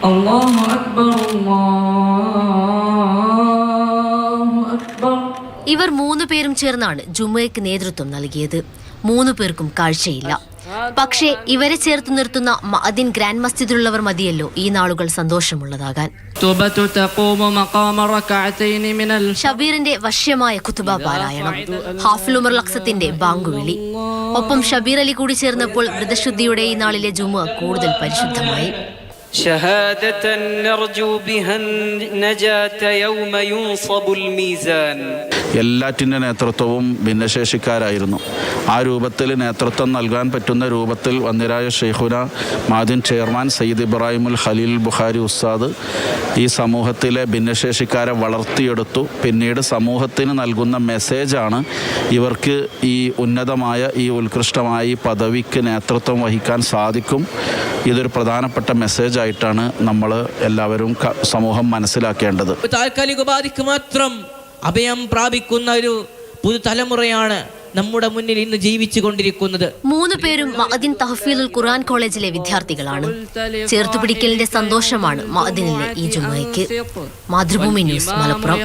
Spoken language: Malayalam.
അല്ലാഹു അക്ബർ അല്ലാഹു അക്ബർ. ഇവർ 3 പേരും ചേർന്നാണ് ജുമുഅയ്ക്ക് നേതൃത്വം നൽകിയത്. 3 പേർക്കും കാഴ്ചയില്ല. പക്ഷേ ഇവരെ ചേർത്ത് നിർത്തുന്ന മഅദിൻ ഗ്രാൻഡ് മസ്ജിദിലുള്ളവർ മതിയല്ലോ ഈ നാളുകൾ സന്തോഷമുള്ളതാകാൻ. ഷബീറിന്റെ വശ്യമായ ഖുതുബ പാരായണം, ഹാഫിൽ ഉമർ ലക്സത്തിന്റെ ബാങ്കുവിളി, ഒപ്പം ഷബീർ അലി കൂടി ചേർന്നപ്പോൾ വ്രതശുദ്ധിയുടെ ഈ നാളിലെ ജുമുഅ കൂടുതൽ പരിശുദ്ധമായി. شهادة نرجو بها النجاة يوم ينصب الميزان. എല്ലാറ്റിൻ്റെ നേതൃത്വവും ഭിന്നശേഷിക്കാരായിരുന്നു. ആ രൂപത്തിൽ നേതൃത്വം നൽകാൻ പറ്റുന്ന രൂപത്തിൽ വന്നിരായ ഷെയ്ഖുന മാദിൻ ചെയർമാൻ സയ്യിദ് ഇബ്രാഹിമുൽ ഖലീൽ ബുഖാരി ഉസ്താദ് ഈ സമൂഹത്തിലെ ഭിന്നശേഷിക്കാരെ വളർത്തിയെടുത്തു. പിന്നീട് സമൂഹത്തിന് നൽകുന്ന മെസ്സേജാണ് ഇവർക്ക് ഈ ഉന്നതമായ ഈ ഉത്കൃഷ്ടമായ ഈ പദവിക്ക് നേതൃത്വം വഹിക്കാൻ സാധിക്കും. ഇതൊരു പ്രധാനപ്പെട്ട മെസ്സേജായിട്ടാണ് നമ്മൾ എല്ലാവരും സമൂഹം മനസ്സിലാക്കേണ്ടത്. താൽക്കാലിക ഉപാധിക്ക് മാത്രം അഭയം പ്രാപിക്കുന്ന ഒരു പുതുതലമുറയാണ് നമ്മുടെ മുന്നിൽ ഇന്ന് ജീവിച്ചു കൊണ്ടിരിക്കുന്നത്. 3 പേരും മഅദിൻ തഹ്ഫീലുൽ ഖുർആൻ കോളേജിലെ വിദ്യാർത്ഥികളാണ്. ചേർത്തുപിടിക്കലിന്റെ സന്തോഷമാണ് മഅദിനിലെ ഈ ജുമുഅയ്ക്ക്. മാതൃഭൂമി ന്യൂസ്, മലപ്പുറം.